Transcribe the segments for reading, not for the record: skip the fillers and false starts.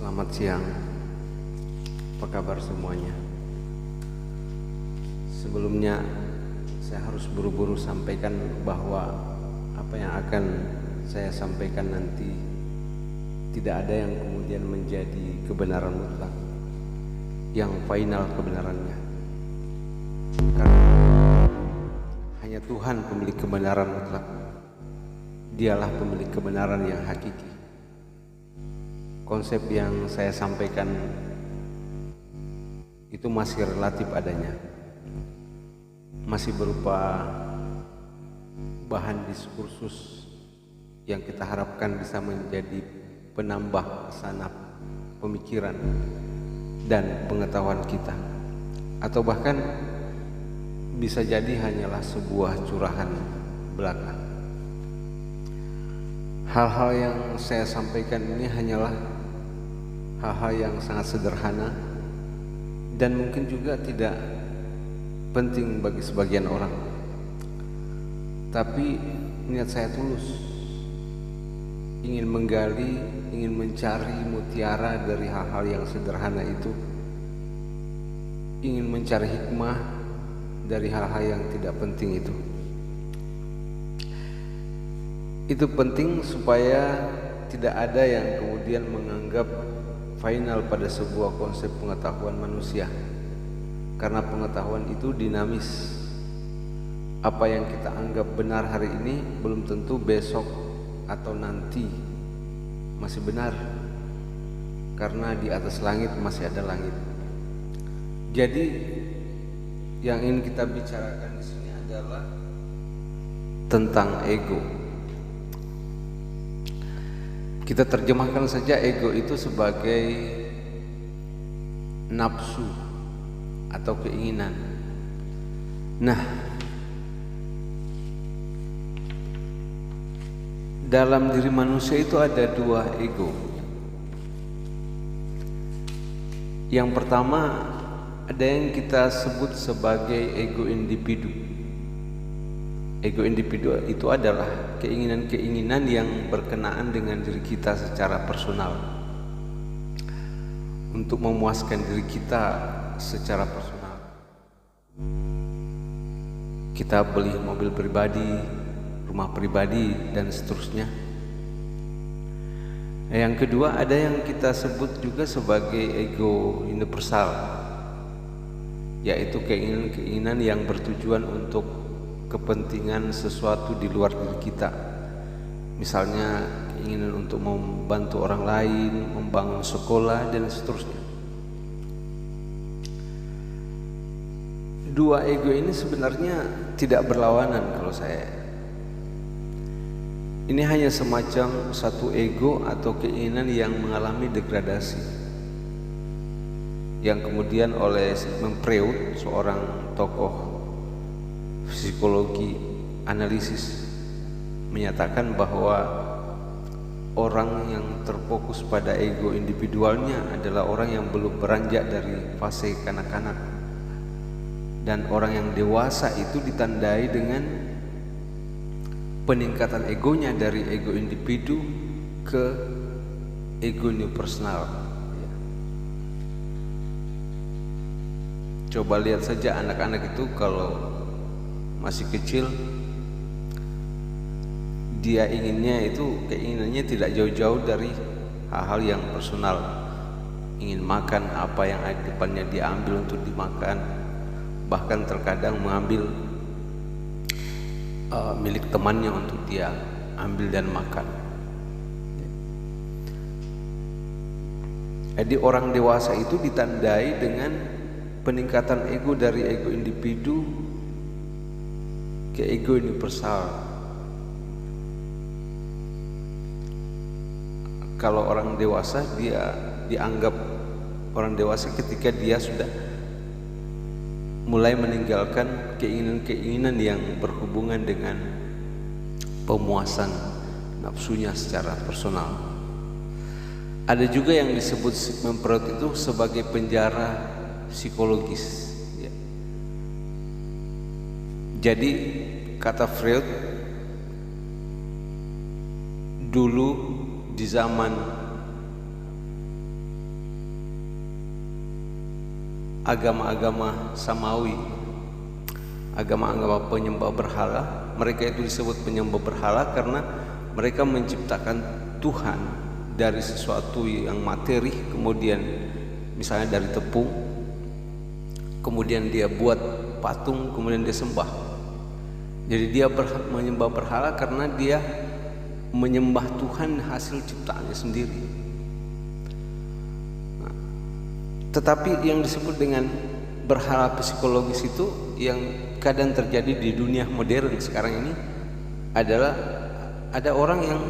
Selamat siang. Apa kabar semuanya? Sebelumnya saya harus buru-buru sampaikan bahwa apa yang akan saya sampaikan nanti tidak ada yang kemudian menjadi kebenaran mutlak, yang final kebenarannya. Karena hanya Tuhan pemilik kebenaran mutlak. Dialah pemilik kebenaran yang hakiki. Konsep yang saya sampaikan itu masih relatif adanya, masih berupa bahan diskursus yang kita harapkan bisa menjadi penambah sanap pemikiran dan pengetahuan kita, atau bahkan bisa jadi hanyalah sebuah curahan belaka. Hal-hal yang saya sampaikan ini hanyalah hal-hal yang sangat sederhana dan mungkin juga tidak penting bagi sebagian orang. Tapi niat saya tulus, ingin menggali, ingin mencari mutiara dari hal-hal yang sederhana itu, ingin mencari hikmah dari hal-hal yang tidak penting itu. Itu penting supaya tidak ada yang kemudian menganggap final pada sebuah konsep pengetahuan manusia, karena pengetahuan itu dinamis. Apa yang kita anggap benar hari ini belum tentu besok atau nanti masih benar, karena di atas langit masih ada langit. Jadi yang ingin kita bicarakan di sini adalah tentang ego. Kita terjemahkan saja ego itu sebagai nafsu atau keinginan. Nah, dalam diri manusia itu ada dua ego. Yang pertama ada yang kita sebut sebagai ego individu. Ego individu itu adalah keinginan-keinginan yang berkenaan dengan diri kita secara personal, untuk memuaskan diri kita secara personal. Kita beli mobil pribadi, rumah pribadi, dan seterusnya. Yang kedua ada yang kita sebut juga sebagai ego universal, yaitu keinginan-keinginan yang bertujuan untuk kepentingan sesuatu di luar diri kita. Misalnya keinginan untuk membantu orang lain, membangun sekolah, dan seterusnya. Dua ego ini sebenarnya tidak berlawanan kalau saya. Ini hanya semacam satu ego atau keinginan yang mengalami degradasi, yang kemudian oleh Sigmund Freud, seorang tokoh psikologi analisis, menyatakan bahwa orang yang terfokus pada ego individualnya adalah orang yang belum beranjak dari fase kanak-kanak, dan orang yang dewasa itu ditandai dengan peningkatan egonya dari ego individu ke ego universal. Coba lihat saja anak-anak itu kalau masih kecil, dia inginnya itu keinginannya tidak jauh-jauh dari hal-hal yang personal. Ingin makan apa yang ada di depannya dia ambil untuk dimakan, bahkan terkadang mengambil milik temannya untuk dia ambil dan makan. Jadi orang dewasa itu ditandai dengan peningkatan ego dari ego individu ke ego universal. Kalau orang dewasa, dia dianggap orang dewasa ketika dia sudah mulai meninggalkan keinginan-keinginan yang berhubungan dengan pemuasan nafsunya secara personal. Ada juga yang disebut Sigmund Freud itu sebagai penjara psikologis. Jadi kata Freud, dulu di zaman agama-agama samawi, agama-agama penyembah berhala. Mereka itu disebut penyembah berhala karena mereka menciptakan Tuhan dari sesuatu yang materi, kemudian misalnya dari tepung, kemudian dia buat patung, kemudian dia sembah. Jadi dia menyembah berhala karena dia menyembah Tuhan hasil ciptaannya sendiri. Nah, tetapi yang disebut dengan berhala psikologis itu yang kadang terjadi di dunia modern sekarang ini adalah ada orang yang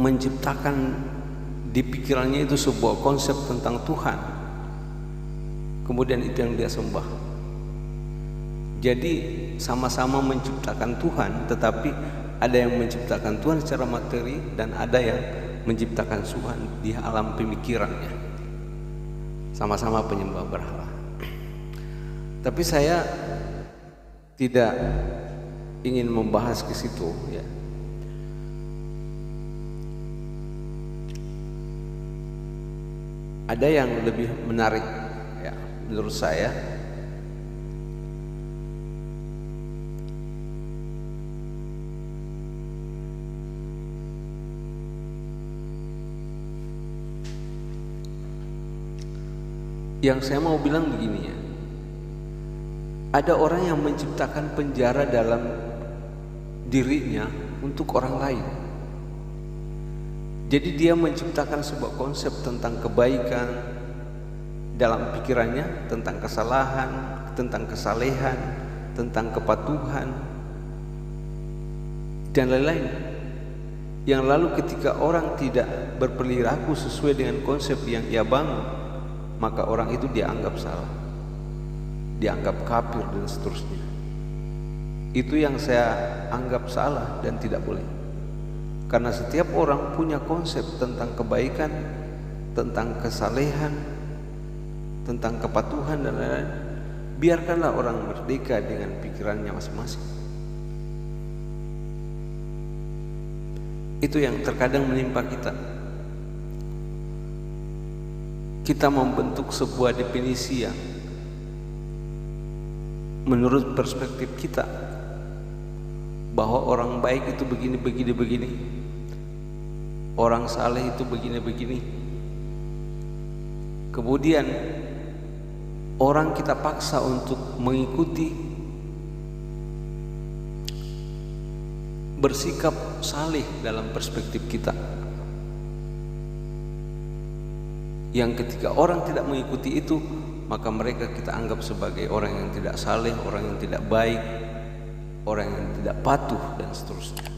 menciptakan di pikirannya itu sebuah konsep tentang Tuhan, kemudian itu yang dia sembah. Jadi sama-sama menciptakan Tuhan, tetapi ada yang menciptakan Tuhan secara materi dan ada yang menciptakan Tuhan di alam pemikirannya. Sama-sama penyembah berhala. Tapi saya tidak ingin membahas ke situ, ya. Ada yang lebih menarik, ya, menurut saya. Yang saya mau bilang begini, ya. Ada orang yang menciptakan penjara dalam dirinya untuk orang lain. Jadi dia menciptakan sebuah konsep tentang kebaikan dalam pikirannya, tentang kesalahan, tentang kesalehan, tentang kepatuhan, dan lain-lain. Yang lalu ketika orang tidak berperilaku sesuai dengan konsep yang ia bangun, maka orang itu dianggap salah, dianggap kafir dan seterusnya. Itu yang saya anggap salah dan tidak boleh. Karena setiap orang punya konsep tentang kebaikan, tentang kesalehan, tentang kepatuhan dan lain-lain. Biarkanlah orang merdeka dengan pikirannya masing-masing. Itu yang terkadang menimpa kita. Kita membentuk sebuah definisi yang menurut perspektif kita, bahwa orang baik itu begini, orang saleh itu begini. Kemudian orang kita paksa untuk mengikuti, bersikap saleh dalam perspektif kita. Yang ketika orang tidak mengikuti itu, maka mereka kita anggap sebagai orang yang tidak saleh, orang yang tidak baik, orang yang tidak patuh dan seterusnya.